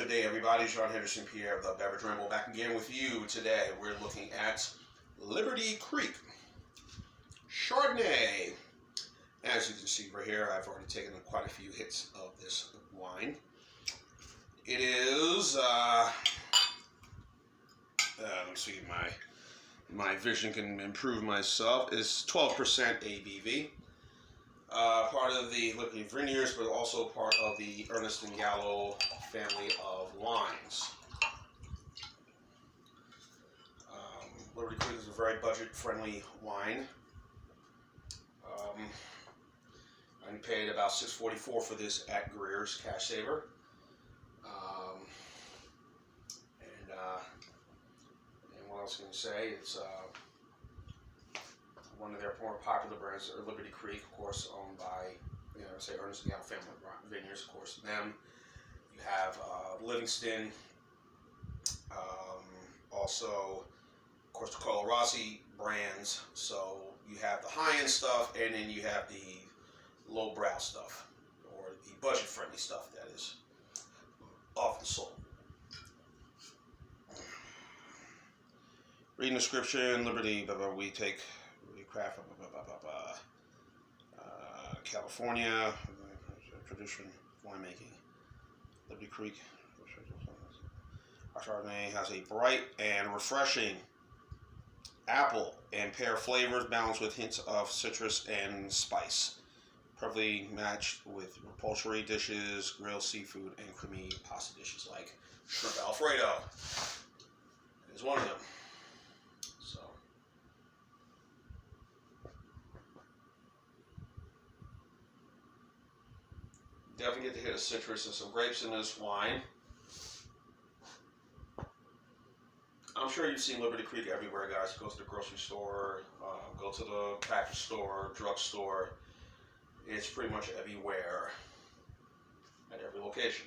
Good day, everybody. Sean Henderson Pierre of the Beverage Ramble back again with you today. We're looking at Liberty Creek Chardonnay. As you can see right here, I've already taken quite a few hits of this wine. It is, let's see, my vision can improve myself. It's 12% ABV. Part of the Liberty Vineyards, but also part of the Ernest and Gallo family of wines. Liberty Creek is a very budget-friendly wine. I paid about $6.44 for this at Greer's Cash Saver. And what else can I say? It's one of their more popular brands, Liberty Creek, of course, owned by, say Ernest and Gallo family Vineyards, of course. Them. You have Livingston, also, of course, the Carlo Rossi brands. So you have the high-end stuff, and then you have the low-brow stuff, or the budget-friendly stuff that is often sold. Reading the description, Liberty, we take craft, California, tradition winemaking. Liberty Creek. Our Chardonnay has a bright and refreshing apple and pear flavors balanced with hints of citrus and spice. Perfectly matched with poultry dishes, grilled seafood, and creamy pasta dishes like shrimp Alfredo. Is one of them. So. Definitely get to hit a citrus and some grapes in this wine. I'm sure you've seen Liberty Creek everywhere, guys. Go to the grocery store, go to the package store, drugstore. It's pretty much everywhere, at every location.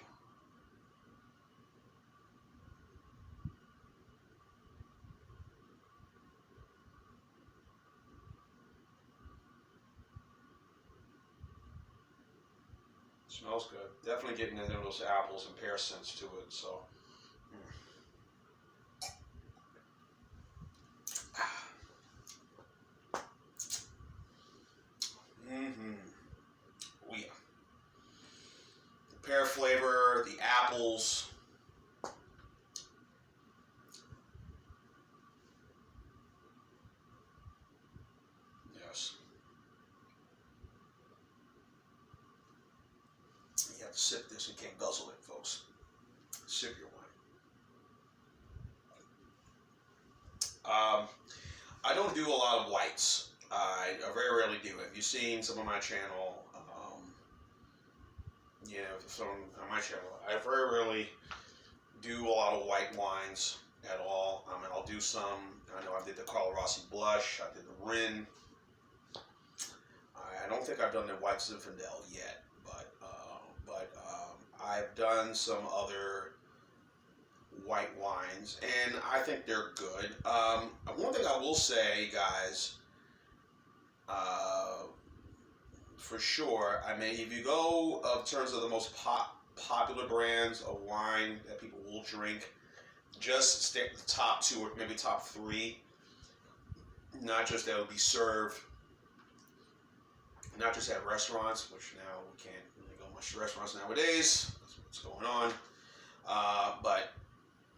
Smells good. Definitely getting into those apples and pear scents to it. So, Oh yeah. The pear flavor, the apples. Yes. You have to sip this. You can't guzzle it, folks. Sip your wine. I don't do a lot of whites. I very rarely do it. If you've seen some of my channel, some on my channel, I very rarely do a lot of white wines at all. I mean, I'll do some. I know I did the Carlo Rossi Blush. I did the Rin. I don't think I've done the White Zinfandel yet, but I've done some other white wines, and I think they're good. One thing I will say, guys, for sure, I mean, if you go in terms of the most popular brands of wine that people will drink, just stick the top two or maybe top three, not just that will be served, not just at restaurants, which now we can't really go much to restaurants nowadays, that's what's going on, but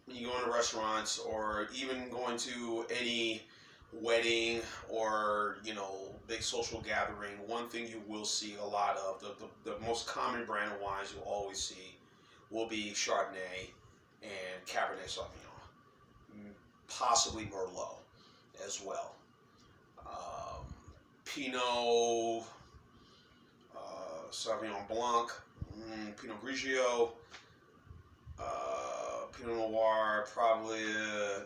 when you go into restaurants or even going to any wedding or big social gathering, one thing you will see a lot of, the most common brand of wines you'll always see will be Chardonnay and Cabernet Sauvignon, possibly Merlot as well. Pinot, Sauvignon Blanc, Pinot Grigio, Pinot Noir,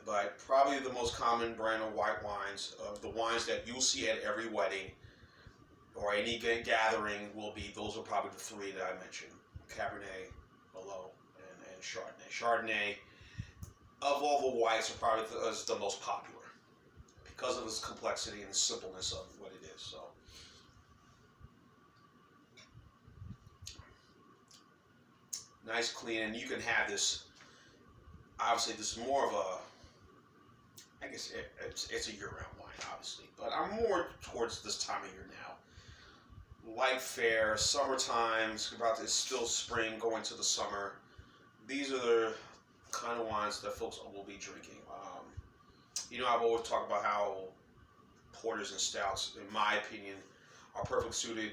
but probably the most common brand of white wines, the wines that you'll see at every wedding or any gathering those are probably the three that I mentioned: Cabernet, Merlot, and Chardonnay. Chardonnay, of all the whites, are probably the most popular because of its complexity and the simpleness of what it is. So. nice clean, and you can have this. Obviously, this is more of a, I guess it's a year-round wine, obviously, but I'm more towards this time of year now. Light fare, summertime, it's still spring, going to the summer. These are the kind of wines that folks will be drinking. I've always talked about how porters and stouts, in my opinion, are perfect suited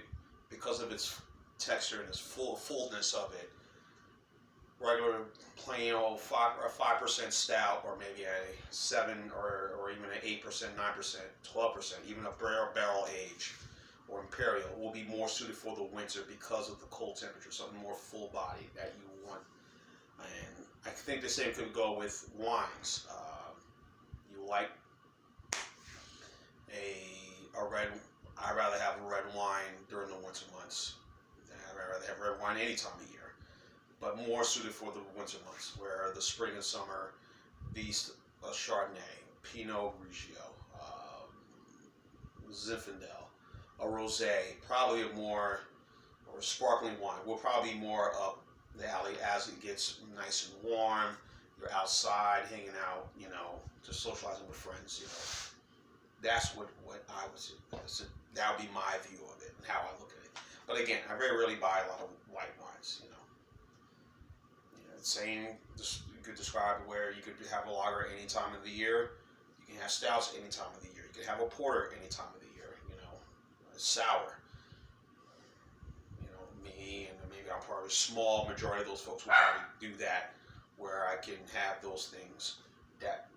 because of its texture and its fullness of it. Regular plain old 5% stout, or maybe a 7 or even an 8%, 9%, 12%, even a barrel age or imperial will be more suited for the winter because of the cold temperature, something more full bodied that you want. And I think the same could go with wines. You like a red. I'd rather have a red wine during the winter months. I'd rather have red wine any time of year, but more suited for the winter months, where the spring and summer, these Chardonnay, Pinot Grigio, Zinfandel, a rosé, probably a more or a sparkling wine will probably be more up the alley as it gets nice and warm. You're outside hanging out, just socializing with friends. That's what I would say. That would be my view of it and how I look at it. But again, I very rarely buy a lot of white wines. Same, you could describe it where you could have a lager any time of the year. You can have stouts any time of the year. You could have a porter any time of the year. A sour. Me and maybe I'm probably a small majority of those folks will probably do that, where I can have those things that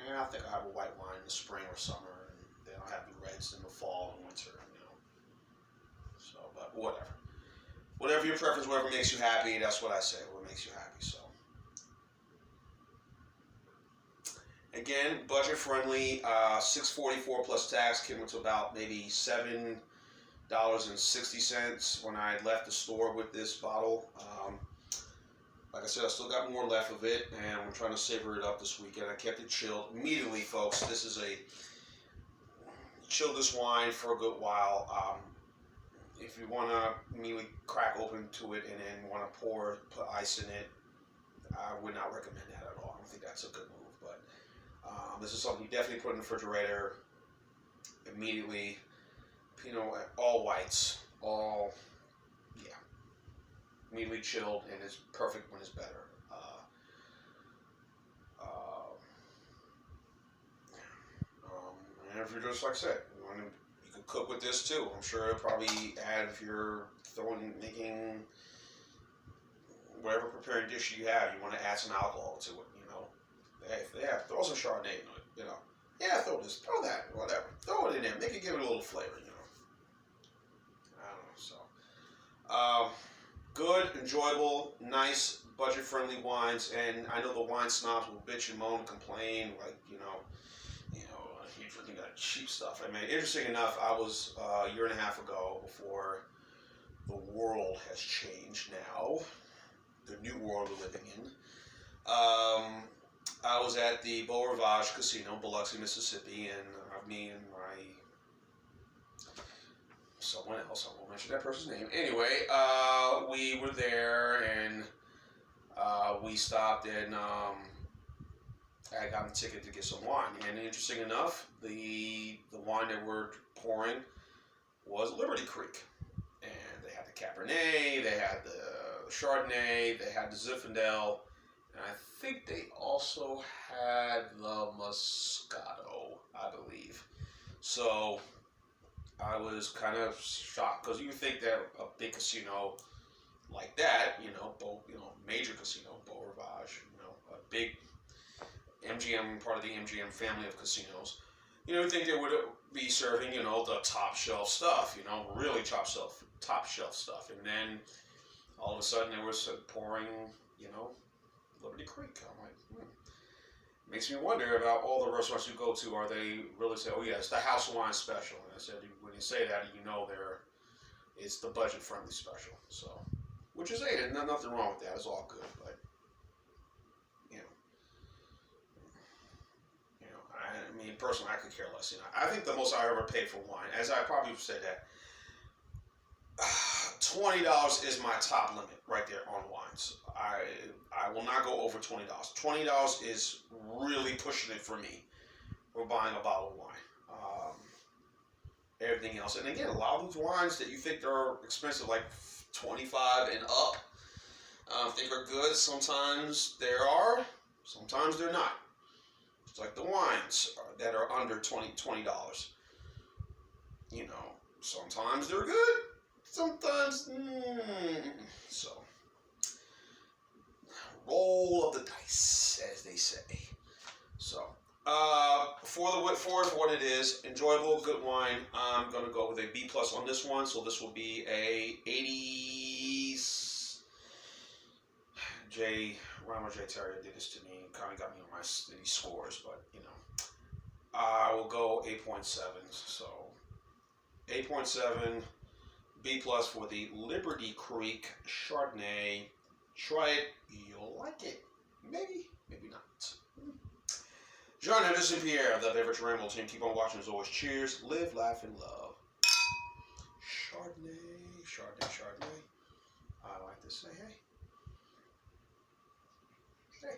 And I think I'll have a white wine in the spring or summer, and then I'll have the reds in the fall and winter. So, but whatever. Whatever your preference, whatever makes you happy, that's what I say. What makes you happy. So, again, budget friendly. $6.44 plus tax came to about maybe $7.60 when I left the store with this bottle. Like I said, I still got more left of it, and I'm trying to savor it up this weekend. I kept it chilled immediately, folks. This is chill this wine for a good while. If you want to immediately crack open to it and then want to put ice in it, I would not recommend that at all. I don't think that's a good move. But this is something you definitely put in the refrigerator immediately. All whites, immediately chilled, and it's perfect when it's better. And if you're just like I said, you could cook with this too. I'm sure it'll probably add, if you're making whatever preparing dish you have, you want to add some alcohol to it. Throw some Chardonnay in it. Throw that, whatever. Throw it in there. Make it give it a little flavor. I don't know. So, good, enjoyable, nice, budget-friendly wines. And I know the wine snobs will bitch and moan and complain, like you're drinking that cheap stuff. I mean, interesting enough, I was a year and a half ago, before the world has changed now, the new world we're living in. I was at the Beau Rivage Casino, Biloxi, Mississippi, and me and someone else, I won't mention that person's name. Anyway, we were there, and we stopped, and I got a ticket to get some wine. And interesting enough, the wine that we're pouring was Liberty Creek. And they had the Cabernet, they had the Chardonnay, they had the Zinfandel, and I think they also had the Moscato, I believe. So I was kind of shocked, because you would think that a big casino like that, major casino, Beau Rivage, a big MGM, part of the MGM family of casinos, you think they would be serving, the top shelf stuff, really top shelf stuff. And then all of a sudden they were pouring, Liberty Creek. I'm like, Makes me wonder about all the restaurants you go to. Are they really say, oh yeah, it's the house wine special? And I said, when you say that, it's the budget-friendly special. So, which is, hey, there's nothing wrong with that. It's all good, but I mean, personally, I could care less. I think the most I ever paid for wine, as I probably said that, $20 is my top limit right there on wines. I will not go over $20. $20 is really pushing it for me for buying a bottle of wine. Everything else, and again, a lot of these wines that you think are expensive, like 25 and up, think are good. Sometimes there are, sometimes they're not. It's like the wines that are under $20. You know, sometimes they're good, sometimes so. Roll of the dice, as they say. So, for what it is, enjoyable, good wine. I'm gonna go with a B plus on this one. So this will be a 80. Ronald J. Terrier did this to me. Kind of got me on these scores, but you know, I will go 8.7. So 8.7, B plus for the Liberty Creek Chardonnay. Try it, you'll like it. Maybe, maybe not. John Henderson Pierre, the Beverage Ramble team. Keep on watching as always. Cheers, live, laugh, and love. Chardonnay, Chardonnay, Chardonnay. I like to say, hey. Hey.